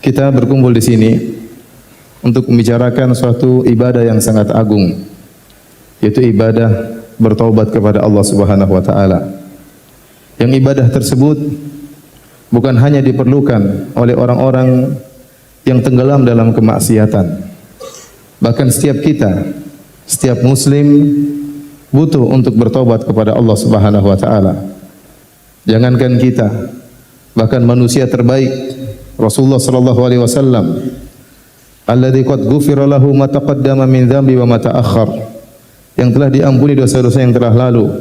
Kita berkumpul di sini untuk membicarakan suatu ibadah yang sangat agung, yaitu ibadah bertaubat kepada Allah Subhanahu wa taala. Yang ibadah tersebut bukan hanya diperlukan oleh orang-orang yang tenggelam dalam kemaksiatan. Bahkan setiap kita, setiap muslim butuh untuk bertobat kepada Allah Subhanahu wa taala. Jangankan kita, bahkan manusia terbaik Rasulullah sallallahu alaihi wasallam, alladzi qad ghufira lahu ma taqaddama min dzambi wa ma ta'akhkhar, yang telah diampuni dosa-dosa yang telah lalu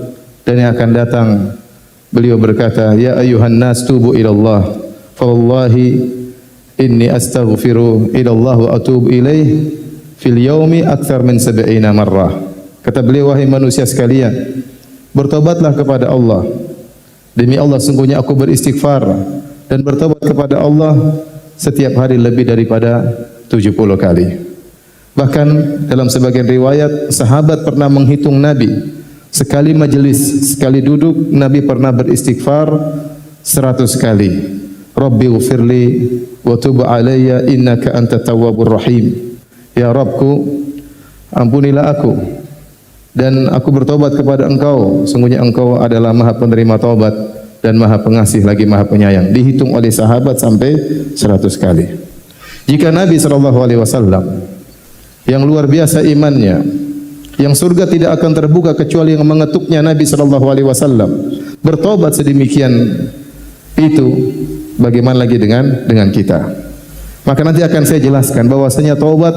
dan yang akan datang. Beliau berkata, ya ayuhan nas tubu ila Allah, fa wallahi inni astaghfiru ila Allah wa atubu ilaih fil yaumi aktsar min 70 marrah. Kata beliau, wahai manusia sekalian, bertobatlah kepada Allah. Demi Allah, sungguhnya aku beristighfar dan bertobat kepada Allah setiap hari lebih daripada 70 kali. Bahkan dalam sebagian riwayat, sahabat pernah menghitung Nabi. Sekali majelis, sekali duduk, Nabi pernah beristighfar 100 kali. Rabbi ghfirli wa tub alayya innaka antat tawwabur rahim. Ya Rabbku, ampunilah aku dan aku bertobat kepada Engkau. Sungguhnya Engkau adalah Maha penerima taubat dan Maha pengasih lagi Maha penyayang. Dihitung oleh sahabat sampai 100 kali. Jika Nabi SAW yang luar biasa imannya, yang surga tidak akan terbuka kecuali yang mengetuknya Nabi SAW, bertobat sedemikian itu, bagaimana lagi dengan kita? Maka nanti akan saya jelaskan bahwasanya taubat,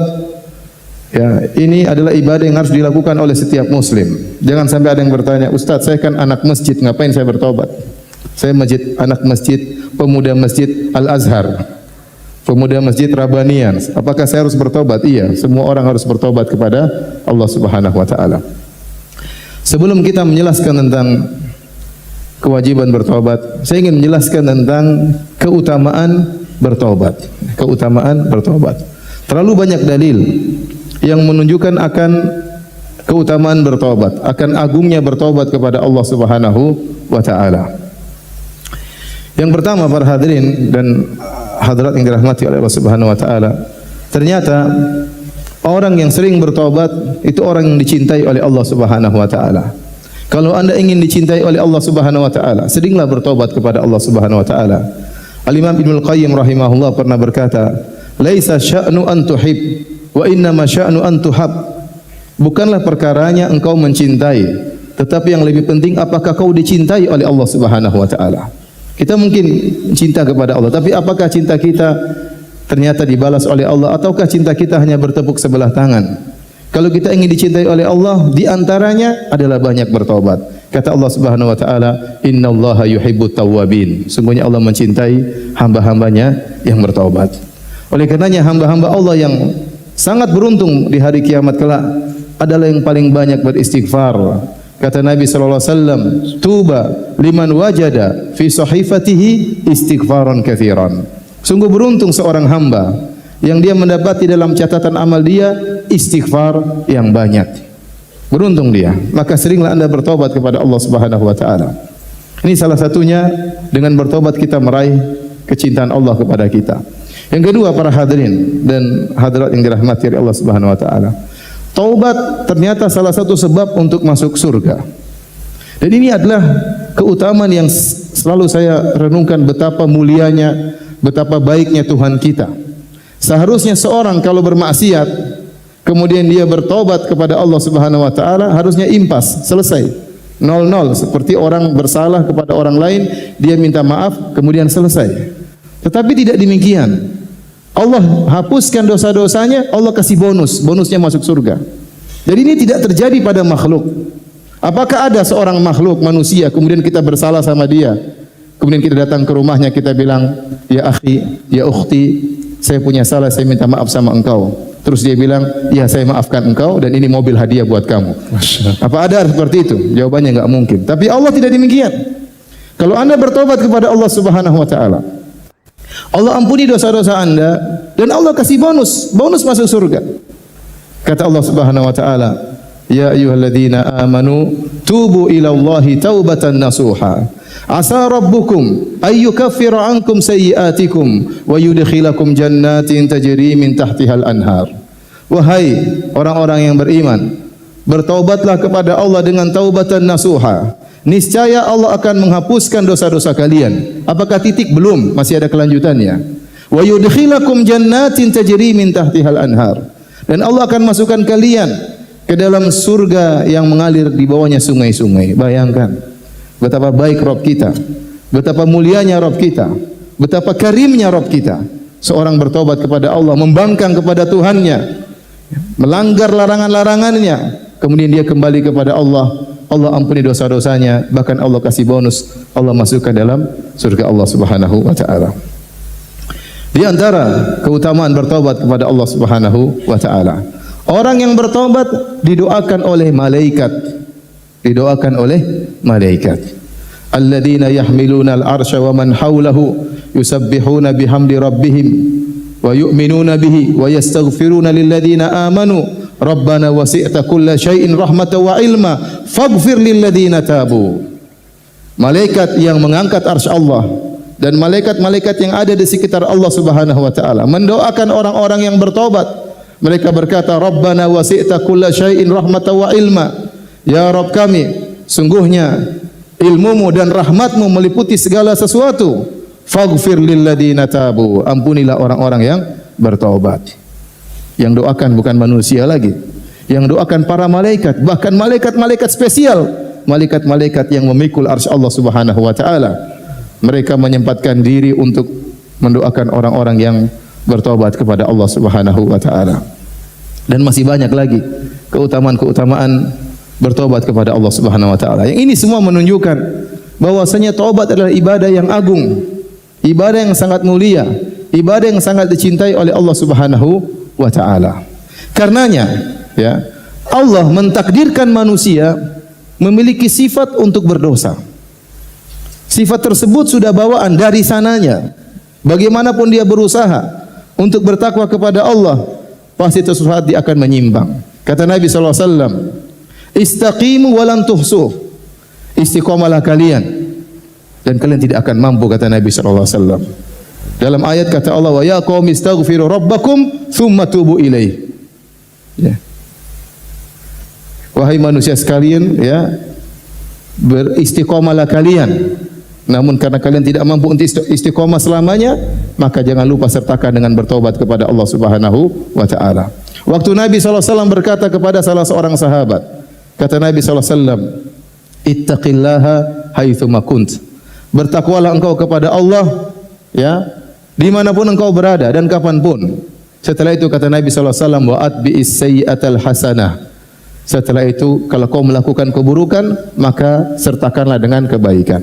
ya, ini adalah ibadah yang harus dilakukan oleh setiap muslim. Jangan sampai ada yang bertanya, Ustaz, saya kan anak masjid, ngapain saya bertobat? Saya anak masjid, pemuda masjid Al-Azhar, pemuda masjid Rabbanian. Apakah saya harus bertobat? Iya, semua orang harus bertobat kepada Allah Subhanahu wa taala. Sebelum kita menjelaskan tentang kewajiban bertobat, saya ingin menjelaskan tentang keutamaan bertobat. Keutamaan bertobat. Terlalu banyak dalil yang menunjukkan akan keutamaan bertobat, akan agungnya bertobat kepada Allah Subhanahu wa taala. Yang pertama, para hadirin dan hadirat yang dirahmati oleh Allah Subhanahu wa taala, ternyata orang yang sering bertobat itu orang yang dicintai oleh Allah Subhanahu wa taala. Kalau Anda ingin dicintai oleh Allah Subhanahu wa taala, seringlah bertobat kepada Allah Subhanahu wa taala. Al-Imam Ibnu Al-Qayyim rahimahullah pernah berkata, "Laisa sya'nu an tuhib, wa innama sya'nu an tuhab." Bukanlah perkaranya engkau mencintai, tetapi yang lebih penting apakah kau dicintai oleh Allah Subhanahu wa taala. Kita mungkin cinta kepada Allah, tapi apakah cinta kita ternyata dibalas oleh Allah, ataukah cinta kita hanya bertepuk sebelah tangan? Kalau kita ingin dicintai oleh Allah, di antaranya adalah banyak bertobat. Kata Allah Subhanahu wa taala, "Innallaha yuhibbut tawwabin." Sungguhnya Allah mencintai hamba-hambanya yang bertobat. Oleh karenanya hamba-hamba Allah yang sangat beruntung di hari kiamat kelak adalah yang paling banyak beristighfar. Kata Nabi sallallahu alaihi wasallam, "Tuba liman wajada fi sahifatihi istighfaran katsiran." Sungguh beruntung seorang hamba yang dia mendapati dalam catatan amal dia istighfar yang banyak. Beruntung dia. Maka seringlah Anda bertobat kepada Allah Subhanahu wa taala. Ini salah satunya, dengan bertobat kita meraih kecintaan Allah kepada kita. Yang kedua, para hadirin dan hadirat yang dirahmati oleh Allah Subhanahu wa taala, taubat ternyata salah satu sebab untuk masuk surga. Dan ini adalah keutamaan yang selalu saya renungkan, betapa mulianya, betapa baiknya Tuhan kita. Seharusnya seorang kalau bermaksiat kemudian dia bertobat kepada Allah Subhanahu wa taala, harusnya impas, selesai. 0-0, seperti orang bersalah kepada orang lain, dia minta maaf, kemudian selesai. Tetapi tidak demikian. Allah hapuskan dosa-dosanya, Allah kasih bonus, bonusnya masuk surga. Jadi ini tidak terjadi pada makhluk. Apakah ada seorang makhluk manusia kemudian kita bersalah sama dia, kemudian kita datang ke rumahnya, kita bilang, "Ya akhi, ya ukhti, saya punya salah, saya minta maaf sama engkau." Terus dia bilang, "Ya, saya maafkan engkau dan ini mobil hadiah buat kamu." Apa ada seperti itu? Jawabannya enggak mungkin. Tapi Allah tidak demikian. Kalau Anda bertobat kepada Allah Subhanahu wa taala, Allah ampuni dosa-dosa Anda dan Allah kasih bonus masuk surga. Kata Allah Subhanahu wa taala, "Ya ayyuhalladzina amanu tubu ila Allahi taubatan nasuha." Asa rabbukum ayyukaffira ankum sayyi'atikum wa yudkhilakum jannatin tajri min tahtihal anhar. Wahai orang-orang yang beriman, bertaubatlah kepada Allah dengan taubatan nasuha. Niscaya Allah akan menghapuskan dosa-dosa kalian. Apakah titik? Belum, masih ada kelanjutannya. Wa yudkhilakum jannatin tajri min tahtihal anhar. Dan Allah akan masukkan kalian ke dalam surga yang mengalir di bawahnya sungai-sungai. Bayangkan betapa baik Rabb kita, betapa mulianya Rabb kita, betapa karimnya Rabb kita. Seorang bertobat kepada Allah, membangkang kepada Tuhannya, melanggar larangan-larangannya, kemudian dia kembali kepada Allah. Allah ampuni dosa-dosanya, bahkan Allah kasih bonus, Allah masukkan dalam surga Allah Subhanahu wa taala. Di antara keutamaan bertobat kepada Allah Subhanahu wa taala, orang yang bertobat didoakan oleh malaikat. Didoakan oleh malaikat. Alladzina yahmiluna al-arsya wa man hawlahu yusabbihuna bihamdi rabbihim wa yu'minuna bihi wa yastaghfiruna lilladzina amanu Rabbana wasi'ta kulla syai'in rahmatan wa ilma faghfir lilladzina tabu. Malaikat yang mengangkat arsy Allah dan malaikat-malaikat yang ada di sekitar Allah Subhanahu wa taala mendoakan orang-orang yang bertobat. Mereka berkata, Rabbana wasi'ta kulla syai'in rahmatan wa ilma. Ya Rabb kami, sungguhnya ilmumu dan rahmatmu meliputi segala sesuatu. Faghfir lilladzina tabu. Ampunilah orang-orang yang bertobat. Yang doakan bukan manusia lagi, yang doakan para malaikat, bahkan malaikat-malaikat spesial, malaikat-malaikat yang memikul arsy Allah Subhanahu wa taala. Mereka menyempatkan diri untuk mendoakan orang-orang yang bertobat kepada Allah Subhanahu wa taala. Dan masih banyak lagi keutamaan-keutamaan bertobat kepada Allah Subhanahu wa taala. Yang ini semua menunjukkan bahwasanya taubat adalah ibadah yang agung, ibadah yang sangat mulia, ibadah yang sangat dicintai oleh Allah Subhanahu wa ta'ala. Karenanya, ya, Allah mentakdirkan manusia memiliki sifat untuk berdosa. Sifat tersebut sudah bawaan dari sananya. Bagaimanapun dia berusaha untuk bertakwa kepada Allah, pasti suatu saat dia akan menyimpang. Kata Nabi sallallahu alaihi wasallam, "Istaqimu wa lan tuhsuh." Istiqamalah kalian dan kalian tidak akan mampu, kata Nabi sallallahu alaihi wasallam. Dalam ayat kata Allah, wa ya qaumi astaghfiru rabbakum tsumma tubu ilaih. Ya. Wahai manusia sekalian, ya, beristiqomalah kalian. Namun karena kalian tidak mampu untuk istiqomah selamanya, maka jangan lupa sertakan dengan bertobat kepada Allah Subhanahu wa taala. Waktu Nabi sallallahu alaihi wasallam berkata kepada salah seorang sahabat, kata Nabi sallallahu alaihi wasallam, ittaqillaha haitsu ma kunt. Bertakwalah engkau kepada Allah, ya, dimanapun engkau berada dan kapanpun. Setelah itu kata Nabi SAW, wa atbi'is sayyi'atal hasanah. Setelah itu kalau kau melakukan keburukan, maka sertakanlah dengan kebaikan.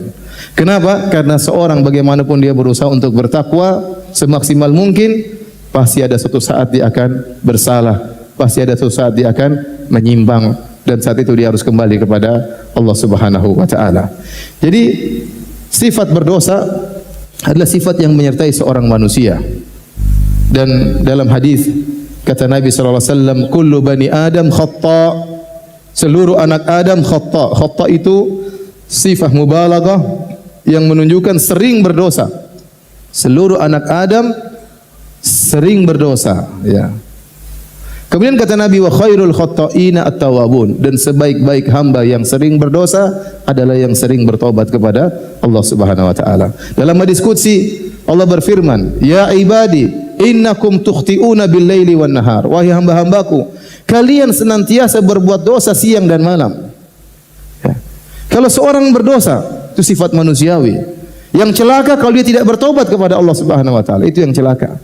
Kenapa? Karena seorang bagaimanapun dia berusaha untuk bertakwa semaksimal mungkin, pasti ada suatu saat dia akan bersalah, pasti ada suatu saat dia akan menyimpang, dan saat itu dia harus kembali kepada Allah Subhanahu wa taala. Jadi sifat berdosa adalah sifat yang menyertai seorang manusia. Dan dalam hadis kata Nabi sallallahu alaihi wasallam, kullu bani Adam khata. Seluruh anak Adam khata. Khata itu sifat mubalaghah yang menunjukkan sering berdosa. Seluruh anak Adam sering berdosa, ya. Kemudian kata Nabi, wa khairul khata'ina at-tawwabun, dan sebaik-baik hamba yang sering berdosa adalah yang sering bertobat kepada Allah Subhanahu wa taala. Dalam hadis qudsi Allah berfirman, ya ibadi innakum tukhti'una bil-laili wan nahar. Wahai hamba-hambaku, kalian senantiasa berbuat dosa siang dan malam. Ya. Kalau seorang berdosa, itu sifat manusiawi. Yang celaka kalau dia tidak bertobat kepada Allah Subhanahu wa taala, itu yang celaka.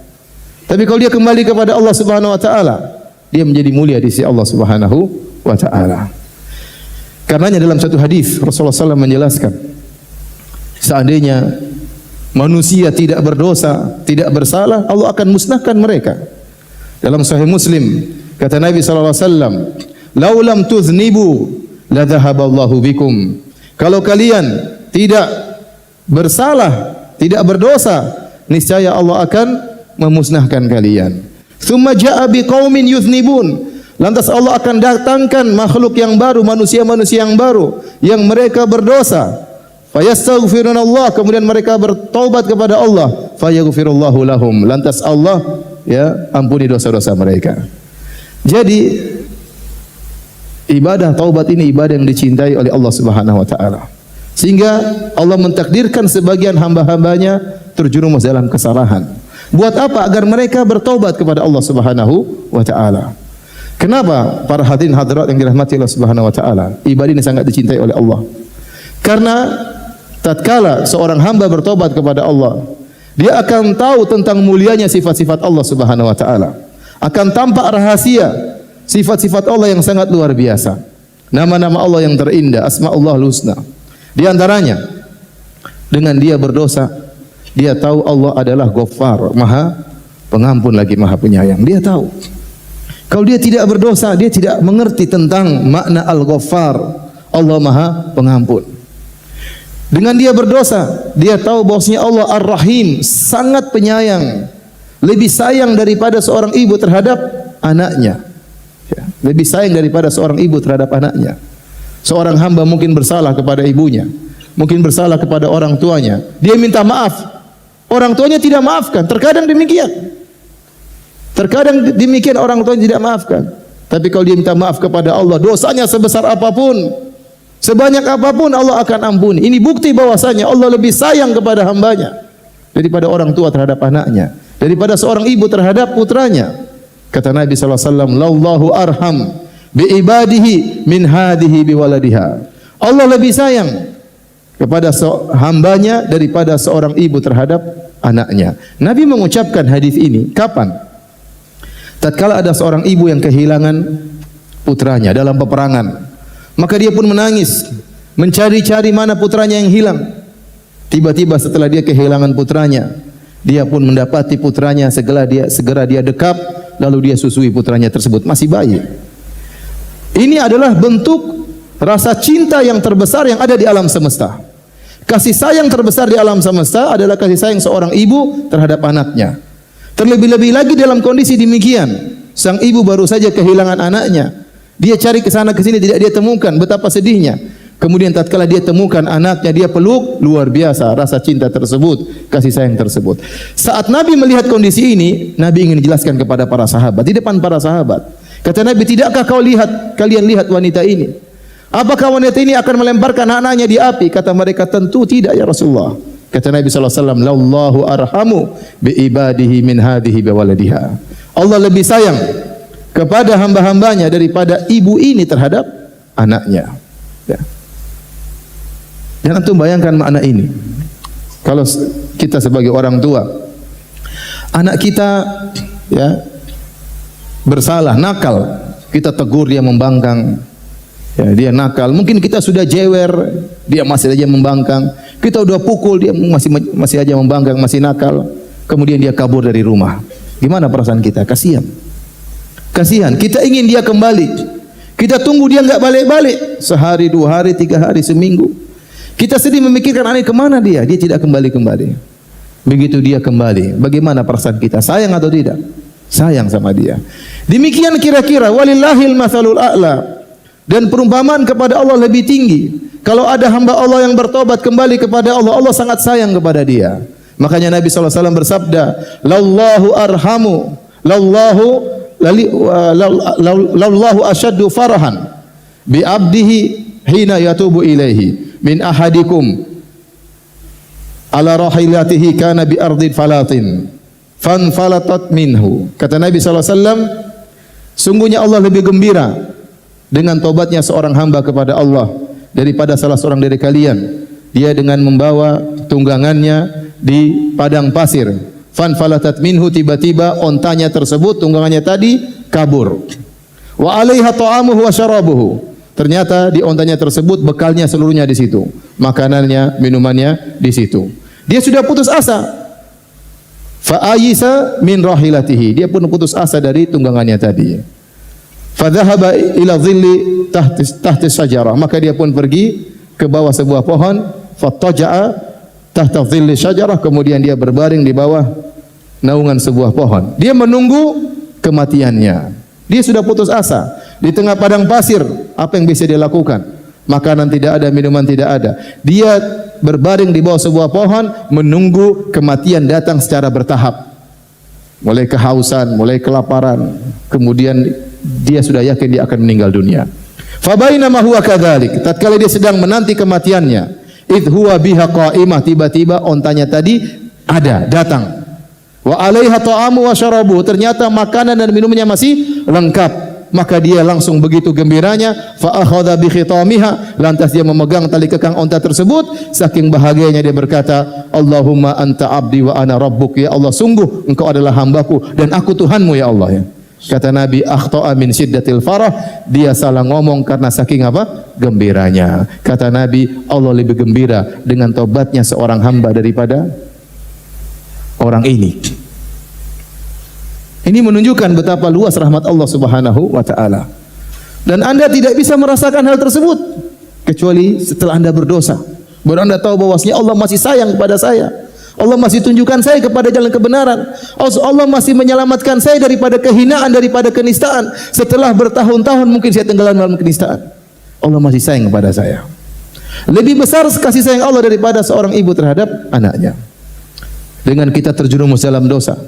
Tapi kalau dia kembali kepada Allah Subhanahu wa taala, dia menjadi mulia di sisi Allah Subhanahu wa taala. Karenanya dalam satu hadis Rasulullah SAW menjelaskan, seandainya manusia tidak berdosa, tidak bersalah, Allah akan musnahkan mereka. Dalam Sahih Muslim kata Nabi sallallahu alaihi wasallam, "Lau lam tuznibu la dhahaballahu bikum." Kalau kalian tidak bersalah, tidak berdosa, niscaya Allah akan memusnahkan kalian. Tsumma jaa'a biqaumin yuznibun. Lantas Allah akan datangkan makhluk yang baru, manusia-manusia yang baru yang mereka berdosa. fayastaghfirunallah, kemudian mereka bertaubat kepada Allah, fayaghfirullahu lahum, lantas Allah ya ampuni dosa-dosa mereka. Jadi ibadah taubat ini ibadah yang dicintai oleh Allah Subhanahu wa taala. Sehingga Allah mentakdirkan sebagian hamba-hambanya terjerumus dalam kesalahan. Buat apa? Agar mereka bertaubat kepada Allah Subhanahu wa taala. Kenapa para hadirin hadirat yang dirahmati Allah Subhanahu wa taala? Ibadah ini sangat dicintai oleh Allah. Karena tatkala seorang hamba bertobat kepada Allah, dia akan tahu tentang mulianya sifat-sifat Allah Subhanahu wa taala. Akan tampak rahasia sifat-sifat Allah yang sangat luar biasa. Nama-nama Allah yang terindah, Asma'ullahul Husna. Di antaranya, dengan dia berdosa, dia tahu Allah adalah Ghaffar, Maha Pengampun lagi Maha Penyayang. Dia tahu. Kalau dia tidak berdosa, dia tidak mengerti tentang makna Al-Ghaffar, Allah Maha Pengampun. Dengan dia berdosa, dia tahu bahwasanya Allah Ar-Rahim, sangat penyayang, lebih sayang daripada seorang ibu terhadap anaknya. Ya, lebih sayang daripada seorang ibu terhadap anaknya. Seorang hamba mungkin bersalah kepada ibunya, mungkin bersalah kepada orang tuanya. Dia minta maaf, orang tuanya tidak maafkan. Terkadang demikian. Terkadang demikian orang tuanya tidak maafkan. Tapi kalau dia minta maaf kepada Allah, dosanya sebesar apapun, sebanyak apapun Allah akan ampuni. Ini bukti bahwasanya Allah lebih sayang kepada hambanya daripada orang tua terhadap anaknya, daripada seorang ibu terhadap putranya. Kata Nabi SAW, "Lallahu arham bi ibadihi min hadihi bi waladiha." Allah lebih sayang kepada hambanya daripada seorang ibu terhadap anaknya. Nabi mengucapkan hadis ini kapan? Tatkala ada seorang ibu yang kehilangan putranya dalam peperangan, maka dia pun menangis, mencari-cari mana putranya yang hilang. Tiba-tiba setelah dia kehilangan putranya, dia pun mendapati putranya, segera dia dekap, lalu dia susui putranya tersebut, masih bayi. Ini adalah bentuk rasa cinta yang terbesar yang ada di alam semesta. Kasih sayang terbesar di alam semesta adalah kasih sayang seorang ibu terhadap anaknya. Terlebih-lebih lagi dalam kondisi demikian, sang ibu baru saja kehilangan anaknya. Dia cari ke sana ke sini tidak dia temukan, betapa sedihnya. Kemudian tatkala dia temukan anaknya, dia peluk, luar biasa rasa cinta tersebut, kasih sayang tersebut. Saat Nabi melihat kondisi ini, Nabi ingin jelaskan kepada para sahabat, di depan para sahabat. Kata Nabi, "Tidakkah kalian lihat wanita ini? Apakah wanita ini akan melemparkan anaknya di api?" Kata mereka, "Tentu tidak ya Rasulullah." Kata Nabi SAW, "Lallahu arhamu bi ibadihi min hadhihi bi waladiha." Allah lebih sayang kepada hamba-hambanya daripada ibu ini terhadap anaknya. Ya. Dan antum bayangkan makna ini. Kalau kita sebagai orang tua, anak kita ya bersalah, nakal, kita tegur dia membangkang. Ya, dia nakal, mungkin kita sudah jewer, dia masih aja membangkang. Kita udah pukul, dia masih aja membangkang, masih nakal. Kemudian dia kabur dari rumah. Gimana perasaan kita? Kasihan. Kasihan. Kita ingin dia kembali. Kita tunggu dia enggak balik-balik. Sehari, 2 hari, 3 hari, seminggu. Kita sedih memikirkan aneh kemana dia. Dia tidak kembali-kembali. Begitu dia kembali, bagaimana perasaan kita? Sayang atau tidak? Sayang sama dia. Demikian kira-kira walillahil matsalul a'la. Dan perumpamaan kepada Allah lebih tinggi. Kalau ada hamba Allah yang bertobat kembali kepada Allah, Allah sangat sayang kepada dia. Makanya Nabi SAW bersabda, "Lallahu arhamu, lallahu asyaddu farahan bi abdihi hina yatubu ilaihi min ahadikum ala rahilatihi kana bi ardin falatin fanfalatat minhu." Kata Nabi SAW, sungguhnya Allah lebih gembira dengan tobatnya seorang hamba kepada Allah daripada salah seorang dari kalian, dia dengan membawa tunggangannya di padang pasir, fanfalatat minhu, tiba-tiba ontanya tersebut, tunggangannya tadi kabur. Wa 'alaiha ta'amuhu wa syarabuhu. Ternyata di ontanya tersebut bekalnya seluruhnya di situ, makanannya, minumannya di situ. Dia sudah putus asa. Fa ayisa min rahilatihi. Dia pun putus asa dari tunggangannya tadi. Fadhahaba ila dhilli tahti syajarah, maka dia pun pergi ke bawah sebuah pohon, fattaja'a tahta dhilli syajarah, kemudian dia berbaring di bawah naungan sebuah pohon. Dia menunggu kematiannya. Dia sudah putus asa di tengah padang pasir. Apa yang bisa dia lakukan? Makanan tidak ada, minuman tidak ada. Dia berbaring di bawah sebuah pohon menunggu kematian datang secara bertahap. Mulai kehausan, mulai kelaparan, kemudian dia sudah yakin dia akan meninggal dunia. Fa bainama huwa kadzalik, tatkala dia sedang menanti kematiannya, id huwa biha qa'imah, tiba-tiba ontanya tadi datang. Wa 'alaiha ta'amu wa syarabu, ternyata makanan dan minumnya masih lengkap. Maka dia langsung begitu gembiranya, fa akhadha bi khitamiha, lantas dia memegang tali kekang onta tersebut, saking bahagianya dia berkata, Allahumma anta abdi wa ana rabbuk, ya Allah sungguh engkau adalah hambaku dan aku Tuhanmu ya Allah ya. Kata Nabi, akhta'a min syiddatil farah, dia salah ngomong karena saking apa? Gembiranya. Kata Nabi, Allah lebih gembira dengan tobatnya seorang hamba daripada orang ini. Ini menunjukkan betapa luas rahmat Allah Subhanahu wa taala. Dan Anda tidak bisa merasakan hal tersebut kecuali setelah Anda berdosa. Baru Anda tahu bahwasanya Allah masih sayang kepada saya. Allah masih tunjukkan saya kepada jalan kebenaran. Allah masih menyelamatkan saya daripada kehinaan, daripada kenistaan. Setelah bertahun-tahun mungkin saya tenggelam dalam kenistaan. Allah masih sayang kepada saya. Lebih besar kasih sayang Allah daripada seorang ibu terhadap anaknya. Dengan kita terjerumus dalam dosa,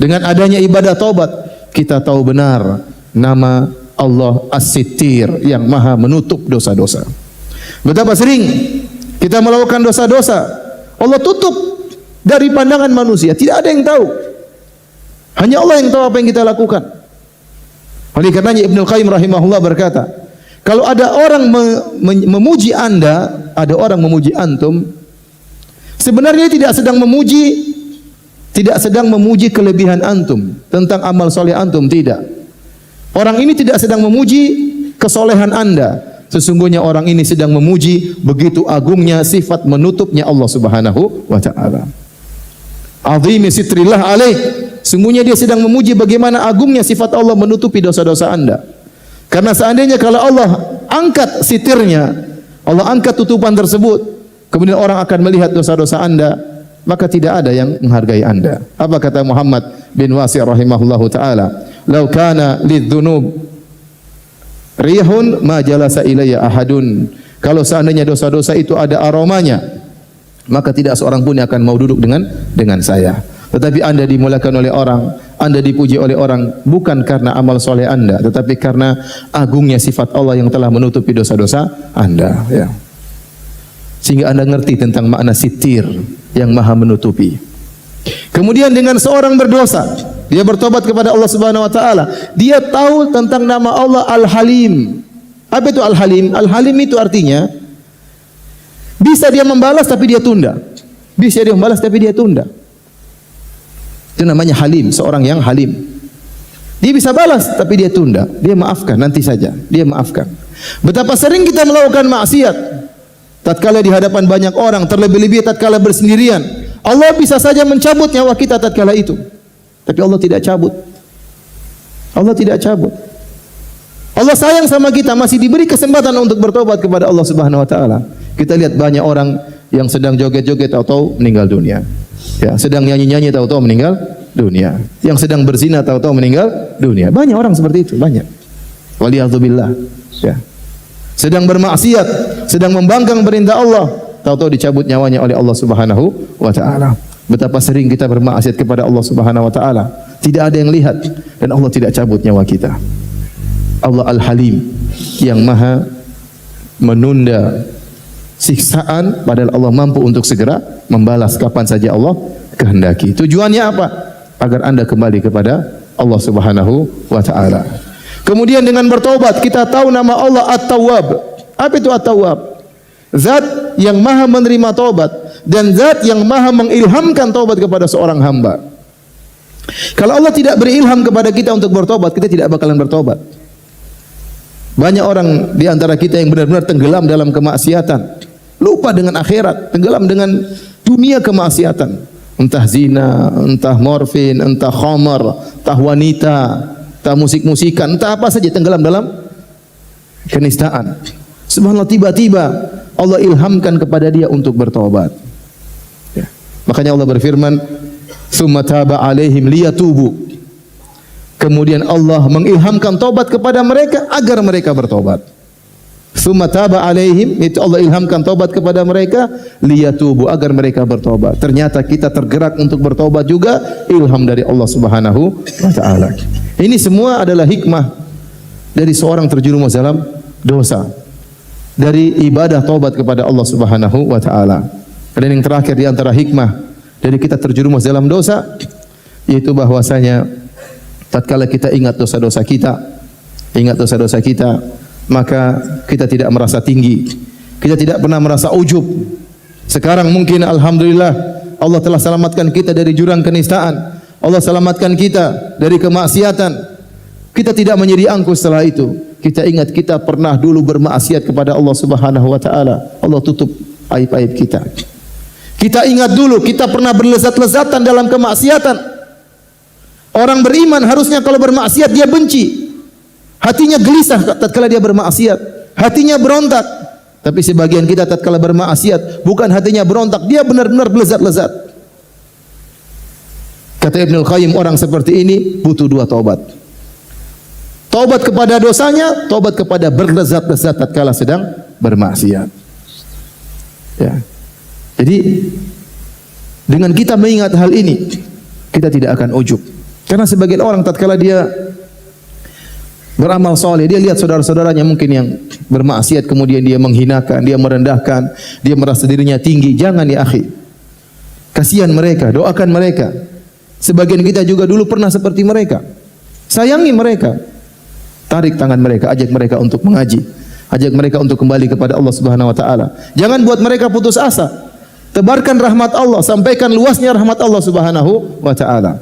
dengan adanya ibadah taubat, kita tahu benar nama Allah As-Sittir yang maha menutup dosa-dosa. Betapa sering kita melakukan dosa-dosa, Allah tutup dari pandangan manusia, tidak ada yang tahu. Hanya Allah yang tahu apa yang kita lakukan. Oleh karenanya Ibnu Qayyim rahimahullah berkata, kalau ada orang memuji Anda, ada orang memuji antum, sebenarnya tidak sedang memuji kelebihan antum tentang amal soleh antum, tidak. Orang ini tidak sedang memuji kesolehan Anda. Sesungguhnya orang ini sedang memuji begitu agungnya sifat menutupnya Allah Subhanahu wa taala. Azimi sitrillah alaih. Sungguhnya dia sedang memuji bagaimana agungnya sifat Allah menutupi dosa-dosa Anda. Karena seandainya kalau Allah angkat sitirnya, Allah angkat tutupan tersebut, kemudian orang akan melihat dosa-dosa Anda, maka tidak ada yang menghargai Anda. Apa kata Muhammad bin Wasi' rahimahullahu taala? "Lau kana lidzunub rihun ma jalasa ilayya ahadun." Kalau seandainya dosa-dosa itu ada aromanya, maka tidak seorang pun yang akan mau duduk dengan saya. Tetapi Anda dimuliakan oleh orang, Anda dipuji oleh orang bukan karena amal soleh Anda, tetapi karena agungnya sifat Allah yang telah menutupi dosa-dosa Anda, ya. Sehingga Anda ngerti tentang makna sitir yang maha menutupi. Kemudian dengan seorang berdosa, dia bertobat kepada Allah Subhanahu wa taala, dia tahu tentang nama Allah Al-Halim. Apa itu Al-Halim? Al-Halim itu artinya bisa dia membalas tapi dia tunda. Bisa dia membalas tapi dia tunda. Itu namanya Halim, seorang yang halim. Dia bisa balas tapi dia tunda. Dia maafkan nanti saja. Dia maafkan. Betapa sering kita melakukan maksiat tatkala di hadapan banyak orang, terlebih-lebih tatkala bersendirian. Allah bisa saja mencabut nyawa kita tatkala itu. Tapi Allah tidak cabut. Allah tidak cabut. Allah sayang sama kita, masih diberi kesempatan untuk bertobat kepada Allah Subhanahu wa taala. Kita lihat banyak orang yang sedang joget-joget tahu-tahu meninggal dunia. Ya, sedang nyanyi-nyanyi tahu-tahu meninggal dunia. Yang sedang berzina tahu-tahu meninggal dunia. Banyak orang seperti itu, banyak. Waliyadzubillah. Ya. Sedang bermaksiat, sedang membangkang perintah Allah, tahu-tahu dicabut nyawanya oleh Allah Subhanahu wa taala. Betapa sering kita bermaksiat kepada Allah Subhanahu wa taala, tidak ada yang lihat dan Allah tidak cabut nyawa kita. Allah Al-Halim yang maha menunda siksaan, padahal Allah mampu untuk segera membalas kapan saja Allah kehendaki. Tujuannya apa? Agar Anda kembali kepada Allah Subhanahu wa taala. Kemudian dengan bertobat kita tahu nama Allah At-Tawwab. Apa itu At-Tawwab? Zat yang maha menerima taubat dan zat yang maha mengilhamkan taubat kepada seorang hamba. Kalau Allah tidak berilham kepada kita untuk bertobat, kita tidak bakalan bertobat. Banyak orang di antara kita yang benar-benar tenggelam dalam kemaksiatan, lupa dengan akhirat, tenggelam dengan dunia kemaksiatan. Entah zina, entah morfin, entah khamar, entah wanita, entah musik-musikan, entah apa saja, tenggelam dalam kenistaan. Subhanallah, tiba-tiba Allah ilhamkan kepada dia untuk bertobat. Ya. Makanya Allah berfirman, "Tsumma taba 'alaihim liyatubu." Kemudian Allah mengilhamkan tobat kepada mereka agar mereka bertobat. Tsumma taba alaihim, itu Allah ilhamkan taubat kepada mereka, liyatubu, agar mereka bertobat. Ternyata kita tergerak untuk bertobat juga, ilham dari Allah Subhanahu wa taala. Ini semua adalah hikmah dari seorang terjerumus dalam dosa, dari ibadah taubat kepada Allah Subhanahu wa taala. Dan yang terakhir di antara hikmah dari kita terjerumus dalam dosa, yaitu bahwasanya tatkala kita ingat dosa-dosa kita, maka kita tidak merasa tinggi, kita tidak pernah merasa ujub. Sekarang mungkin alhamdulillah Allah telah selamatkan kita dari jurang kenistaan, Allah selamatkan kita dari kemaksiatan. Kita tidak menjadi angkuh setelah itu. Kita ingat kita pernah dulu bermaksiat kepada Allah Subhanahu wa taala. Allah tutup aib-aib kita. Kita ingat dulu kita pernah berlezat-lezatan dalam kemaksiatan. Orang beriman harusnya kalau bermaksiat dia benci. Hatinya gelisah tatkala dia bermaksiat, hatinya berontak. Tapi sebagian kita tatkala bermaksiat bukan hatinya berontak, dia benar-benar berlezat-lezat. Kata Ibnul Qayyim, orang seperti ini butuh dua taubat. Taubat kepada dosanya, taubat kepada berlezat-lezat tatkala sedang bermaksiat. Ya. Jadi dengan kita mengingat hal ini, kita tidak akan ujub. Karena sebagian orang tatkala dia beramal soleh, dia lihat saudara-saudaranya mungkin yang bermaksiat, kemudian dia menghinakan, dia merendahkan, dia merasa dirinya tinggi. Jangan ya akhi, kasihan mereka, doakan mereka. Sebagian kita juga dulu pernah seperti mereka. Sayangi mereka, tarik tangan mereka, ajak mereka untuk mengaji, ajak mereka untuk kembali kepada Allah Subhanahu wa taala. Jangan buat mereka putus asa. Tebarkan rahmat Allah, sampaikan luasnya rahmat Allah Subhanahu wa taala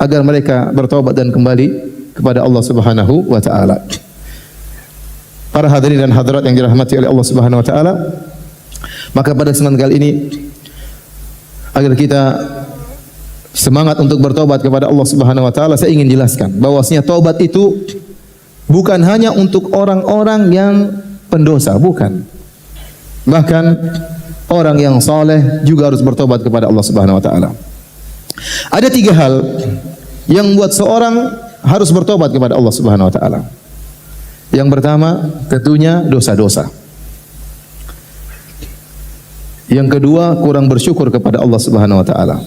agar mereka bertobat dan kembali kepada Allah Subhanahu wa taala. Para hadirin dan hadirat yang dirahmati oleh Allah Subhanahu wa taala, maka pada kesempatan kali ini agar kita semangat untuk bertobat kepada Allah Subhanahu wa taala, saya ingin jelaskan bahwasanya taubat itu bukan hanya untuk orang-orang yang pendosa, bukan. Bahkan orang yang saleh juga harus bertobat kepada Allah Subhanahu wa taala. Ada tiga hal yang membuat seorang harus bertobat kepada Allah Subhanahu wa taala. Yang pertama, tentunya dosa-dosa. Yang kedua, kurang bersyukur kepada Allah Subhanahu wa taala.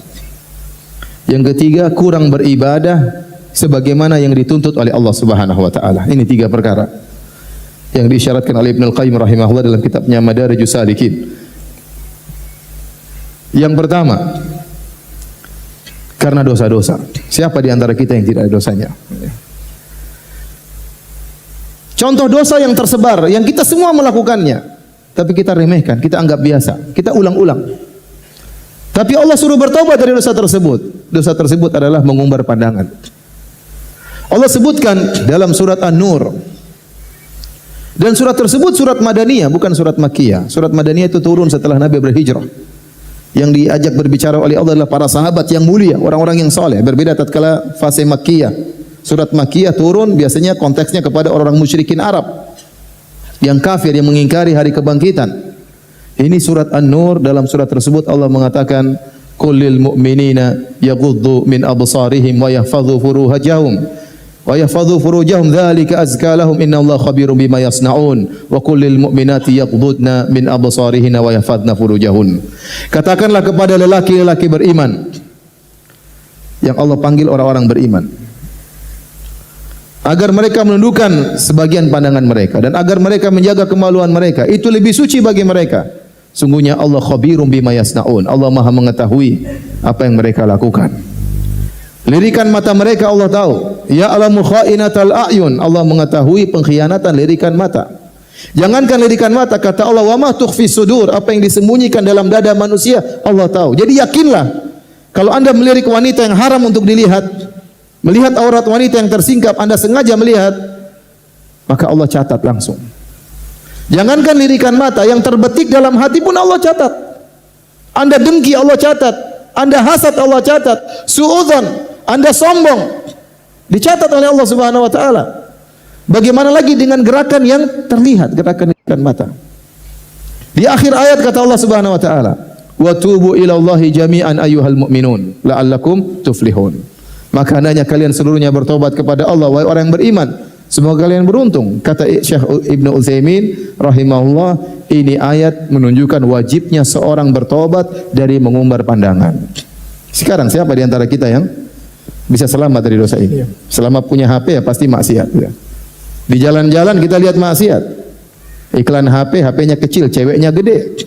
Yang ketiga, kurang beribadah sebagaimana yang dituntut oleh Allah Subhanahu wa taala. Ini tiga perkara yang diisyaratkan oleh Ibnul Qayyim rahimahullah dalam kitabnya Madarijus Salikin. Yang pertama, karena dosa-dosa. Siapa di antara kita yang tidak ada dosanya? Contoh dosa yang tersebar, yang kita semua melakukannya, tapi kita remehkan, kita anggap biasa, kita ulang-ulang. Tapi Allah suruh bertobat dari dosa tersebut. Dosa tersebut adalah mengumbar pandangan. Allah sebutkan dalam surat An-Nur. Dan surat tersebut surat Madaniyah, bukan surat Makkiyah. Surat Madaniyah itu turun setelah Nabi berhijrah. Yang diajak berbicara oleh Allah adalah para sahabat yang mulia, orang-orang yang soleh. Berbeda tatkala fase Makkiyah. Surat Makkiyah turun biasanya konteksnya kepada orang-orang musyrikin Arab yang kafir, yang mengingkari hari kebangkitan. Ini surat An-Nur. Dalam surat tersebut Allah mengatakan, "Qul lil mu'minina yaghuddu min absarihim wa yahfadhu furujahum dzalika azka lahum innallaha khabirum bima yasnaun wa qul lil mu'minati yaghuddna min absarihinna wa yahfadna furujahun." Katakanlah kepada lelaki-lelaki beriman, yang Allah panggil orang-orang beriman, agar mereka menundukkan sebagian pandangan mereka dan agar mereka menjaga kemaluan mereka. Itu lebih suci bagi mereka. Sungguhnya Allah khabirum bima yasnaun. Allah Maha mengetahui apa yang mereka lakukan. Lirikan mata mereka Allah tahu. Ya alamu khainatal a'yun. Allah mengetahui pengkhianatan lirikan mata. Jangankan lirikan mata, kata Allah, wa ma tukhfi sudur, apa yang disembunyikan dalam dada manusia Allah tahu. Jadi yakinlah, kalau Anda melirik wanita yang haram untuk dilihat, melihat aurat wanita yang tersingkap, Anda sengaja melihat, maka Allah catat langsung. Jangankan lirikan mata, yang terbetik dalam hati pun Allah catat. Anda dengki, Allah catat. Anda hasad, Allah catat. Suudzon, Anda sombong, dicatat oleh Allah Subhanahu wa taala. Bagaimana lagi dengan gerakan yang terlihat, gerakan mata. Di akhir ayat kata Allah Subhanahu wa taala, "Wa tubu ila Allahi jami'an ayyuhal mu'minun la'allakum tuflihun." Maka hendaknya kalian seluruhnya bertobat kepada Allah, wahai orang yang beriman, Semoga kalian beruntung. Kata Syekh Ibnu Utsaimin rahimahullah, ini ayat menunjukkan wajibnya seorang bertobat dari mengumbar pandangan. Sekarang siapa di antara kita yang bisa selamat dari dosa ini? Selama punya HP ya pasti maksiat. Di jalan-jalan kita lihat maksiat. Iklan HP, HP-nya kecil, ceweknya gede.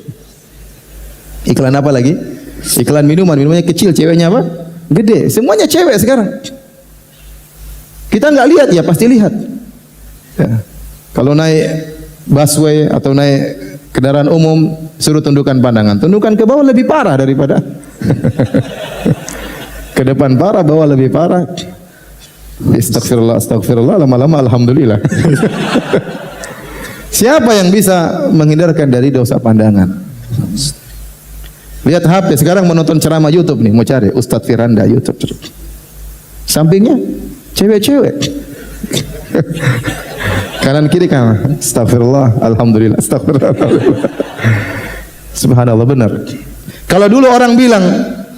Iklan apa lagi? Iklan minuman, minumannya kecil, ceweknya apa? Gede. Semuanya cewek sekarang. Kita nggak lihat ya, pasti lihat. Ya. Kalau naik busway atau naik kendaraan umum, suruh tundukkan pandangan. Tundukkan ke bawah lebih parah daripada ke depan parah, bawah lebih parah. Astagfirullah, astagfirullah, lama-lama alhamdulillah. Siapa yang bisa menghindarkan dari dosa pandangan? Lihat HP sekarang menonton ceramah YouTube nih, mau cari Ustadz Firanda YouTube. Sampingnya cewek-cewek. Kanan kiri kan. Astagfirullah, alhamdulillah, astagfirullah. Subhanallah, benar. Kalau dulu orang bilang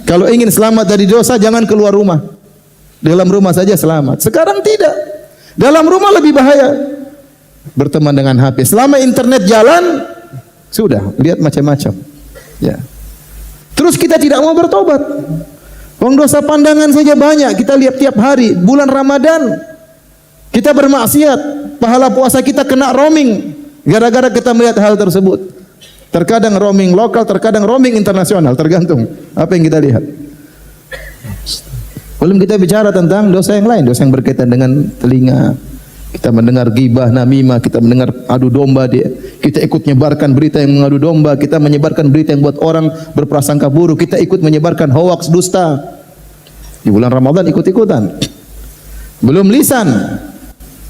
kalau ingin selamat dari dosa jangan keluar rumah. Dalam rumah saja selamat. Sekarang tidak. Dalam rumah lebih bahaya. Berteman dengan HP. Selama internet jalan, sudah lihat macam-macam. Ya. Terus kita tidak mau bertobat. Wong dosa pandangan saja banyak. Kita lihat tiap hari. Bulan Ramadan kita bermaksiat. Pahala puasa kita kena roaming. Gara-gara kita melihat hal tersebut. Terkadang roaming lokal, terkadang roaming internasional. Tergantung apa yang kita lihat. Belum kita bicara tentang dosa yang lain. Dosa yang berkaitan dengan telinga. Kita mendengar ghibah, namimah, kita mendengar adu domba dia. Kita ikut menyebarkan berita yang mengadu domba, kita menyebarkan berita yang buat orang berprasangka buruk, kita ikut menyebarkan hoaks, dusta. Di bulan Ramadan ikut-ikutan. Belum lisan.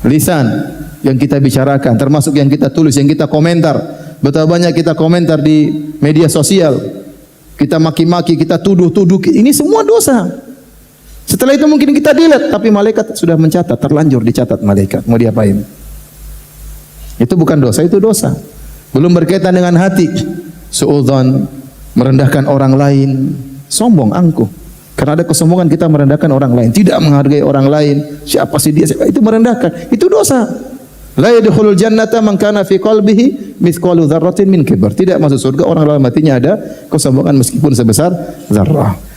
Lisan yang kita bicarakan, termasuk yang kita tulis, yang kita komentar. Betapa banyak kita komentar di media sosial. Kita maki-maki, kita tuduh-tuduh, ini semua dosa. Setelah itu mungkin kita delete, tapi malaikat sudah mencatat, terlanjur dicatat malaikat. Mau diapain? Itu bukan dosa, itu dosa. Belum berkaitan dengan hati. Suudzon, merendahkan orang lain, sombong, angkuh. Karena ada kesombongan kita merendahkan orang lain, tidak menghargai orang lain. Siapa sih dia? Itu merendahkan. Itu dosa. La yadkhulul jannata man kana fi qalbihi mithqalu dzarratin min kibr. Tidak masuk surga orang dalam hatinya ada kesombongan meskipun sebesar zarrah.